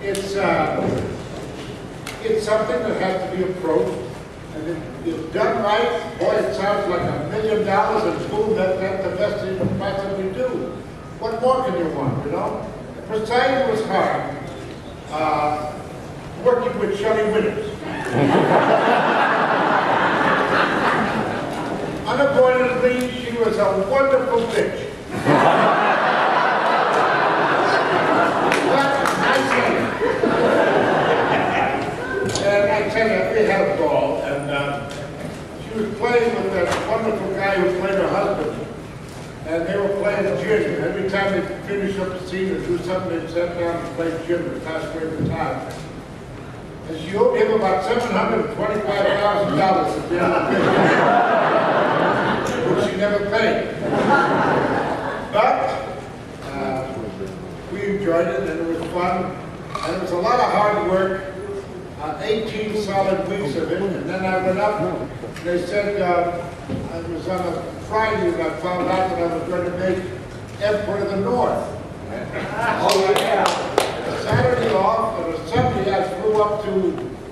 it's something that has to be approached, and if done right, boy, it sounds like $1 million in school. That's the best thing we possibly do. What more can you want, you know? Presiding was hard. Working with Shelley Winters. Unavoidably, she was a wonderful bitch. But I said it. And I tell you, we had a ball, and she was playing with that wonderful guy who played her husband. And they were playing gin. Every time they finish up the scene or do something, they sat down and played gin with last favorite time. And she owed him about $725,000 at the end of the picture, which she never paid. But we enjoyed it, and it was fun. And it was a lot of hard work, 18 solid weeks of it. And then I went up, and they said, it was on a Friday that I found out that I was going to make Emperor of the North. Oh, yeah. Saturday off, and a Sunday I flew up to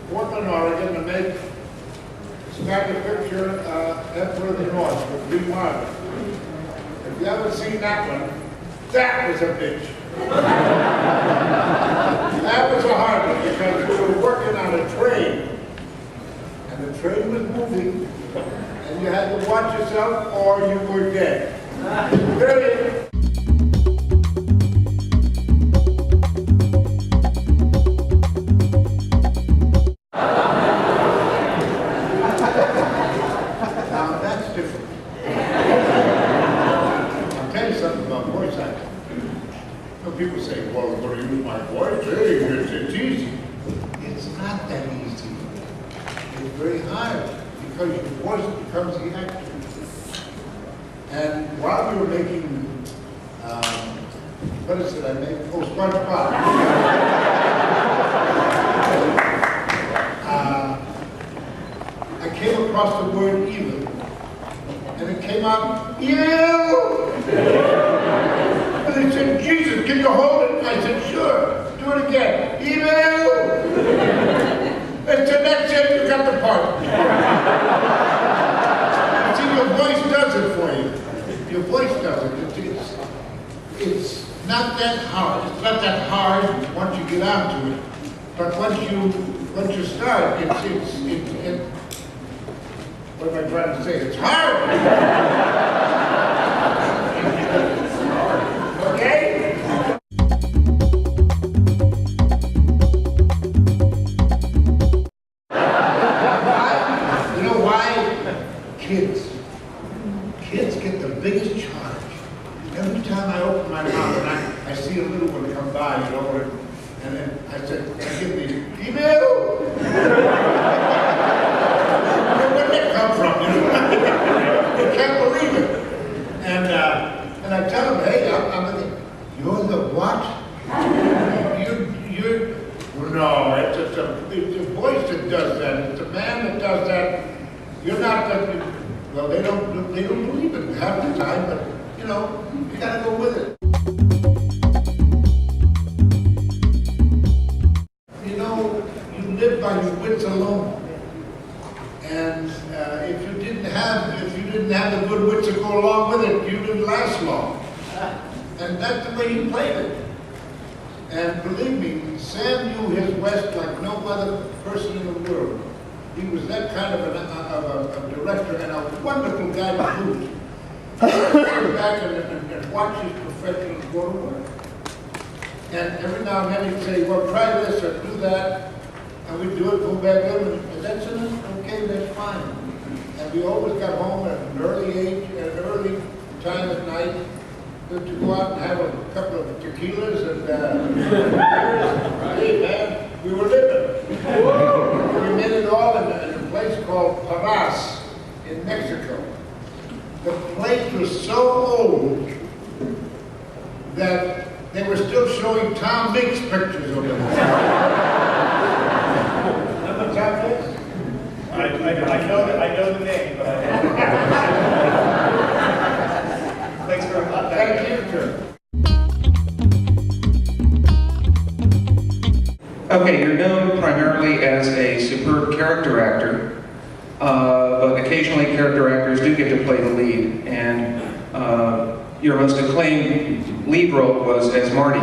Portland, Oregon to make start the picture Emperor of the North with Lee Marty. If you haven't seen that one, that was a bitch. That was a hard one because we were working on a train, and the train was moving, and you had to watch yourself or you were dead. Period. People say, well, I'm going to use my voice. Hey, it's easy. It's not that easy. It's very hard because your voice becomes the actor. And while we were making, what is it I made? Oh, Spongebob. I came across the word evil. And it came out, evil! And they said, Jesus, can you hold it? I said, sure. Do it again. Evil! They said, that's it, you got the part. See, your voice does it for you. Your voice does it. It's not that hard. It's not that hard once you get onto it. But once you start, what am I trying to say? It's hard. Okay? You know why? Kids get the biggest charge. Every time I open my mouth and I see a little one come by, you know, and then I said, I give the email. Where did that come from? You know? You can't believe it. And I tell them, hey, you're the what? You're no, it's a voice that does that. It's a man that does that. You're not the, well, they don't believe it half the time, but you know, you gotta go with it. You know, you live by your wits alone. And if you didn't have the good wits to go along with it, you didn't last long. And that's the way he played it. And believe me, Sam knew his West like no other person in the world. He was that kind of a director and a wonderful guy to boot. Go back and watch his professionals go to work. And every now and then he'd say, well, try this or do that. And we'd do it, go back in, and that's it. Okay, that's fine. And we always got home at an early age, at an early time at night, to go out and have a couple of tequilas and hey man, we were living. We made it all in a place called Paras in Mexico. The place was so old that they were still showing Tom Mix pictures over there. Remember Tom Mix? I know the name, but I Thanks very much. Thank you, sir. Okay, you're known primarily as a superb character actor, but occasionally character actors do get to play the lead, and your most acclaimed lead role was as Marty.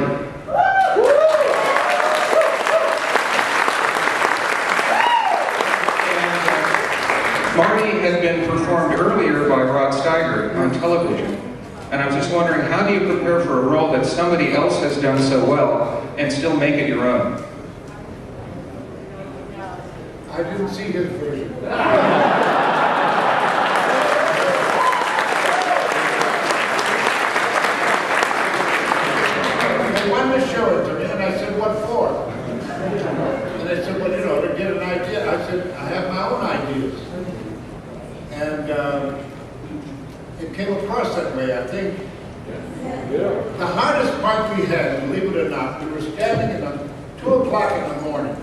Marty had been performed earlier by Rod Steiger on television, and I was just wondering, how do you prepare for a role that somebody else has done so well and still make it your own? I didn't see his version. They wanted to show it to me, and I said, "What for?" And they said, "Well, you know, to get an idea." I said, "I have my own ideas." And it came across that way, I think. The hardest part we had, believe it or not, we were standing at 2 o'clock in the morning,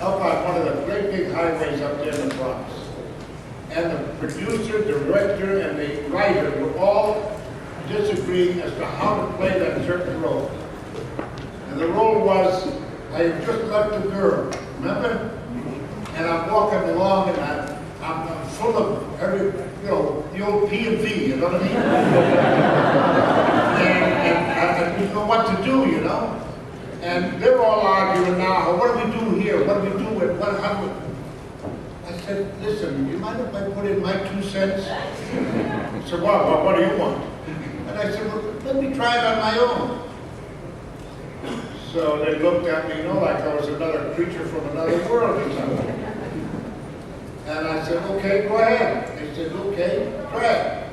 up on one of the great big highways up there in the Bronx. And the producer, director, and the writer were all disagreeing as to how to play that certain role. And the role was, I had just left a girl, remember? And I'm walking along and I'm full of every, you know, the old P and V, you know what I mean? and I didn't know what to do, you know? And they're all arguing now, what do we do here? What do we do with, how do we? I said, listen, you mind if I put in my 2 cents? He said, well, what do you want? And I said, well, let me try it on my own. So they looked at me, you know, like I was another creature from another world or something. And I said, okay, go ahead. They said, okay, try it.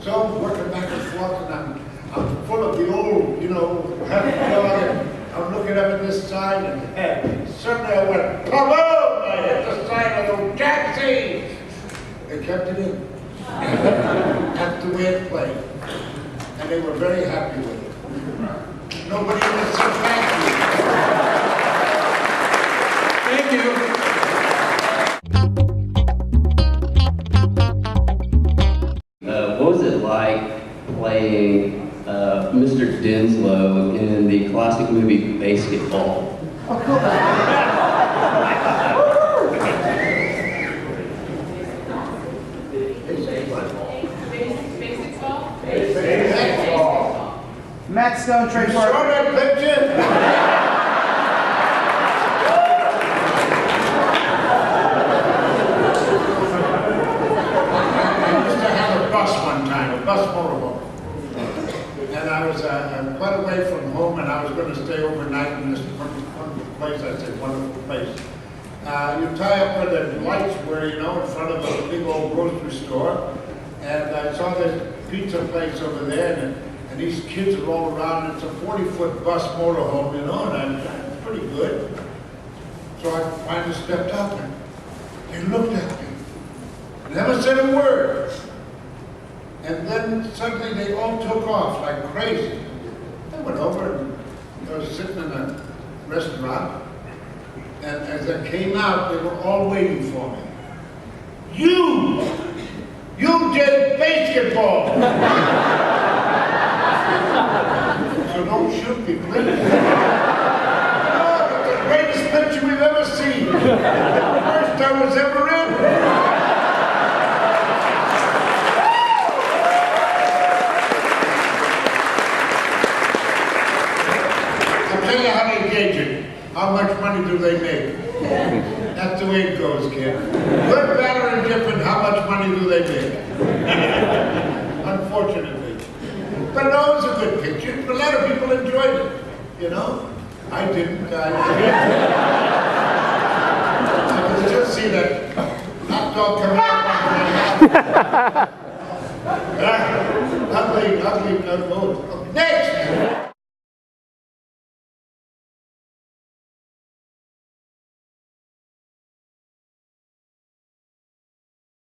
So I'm working back and forth, and I'm full of the old, you know, happy dog, and I'm looking up at this sign, and suddenly I went, kaboom! I hit the sign, I go, taxi! They kept it in. That's the way it played. And they were very happy with it. Nobody even said thank you. Thank you. What was it like playing Mr. Denslow in the classic movie Basketball? Matt Stone, Trey You Parker. saw that picture? I used to have a bus one time, a bus motorhome. And I was quite away from home, and I was going to stay overnight in this wonderful place. I said, wonderful place. You tie up where the lights were, you know, in front of a big old grocery store. And I saw this pizza place over there, and these kids are all around. It's a 40-foot bus motorhome, you know, and it's pretty good. So I finally stepped up, and they looked at me. Never said a word. And then suddenly they all took off like crazy. I went over and I was sitting in a restaurant. And as I came out, they were all waiting for me. You did basketball! So don't shoot me, please. No, but the greatest picture we've ever seen. The first I was ever in. I'll tell you how they gauge it. How much money do they make? That's the way it goes, kid. Good, bad, or indifferent, how much money do they make? Unfortunately. But no, it was a good picture. A lot of people enjoyed it, you know? I didn't. I could just see that hot dog coming out of my mouth. Ugly, no,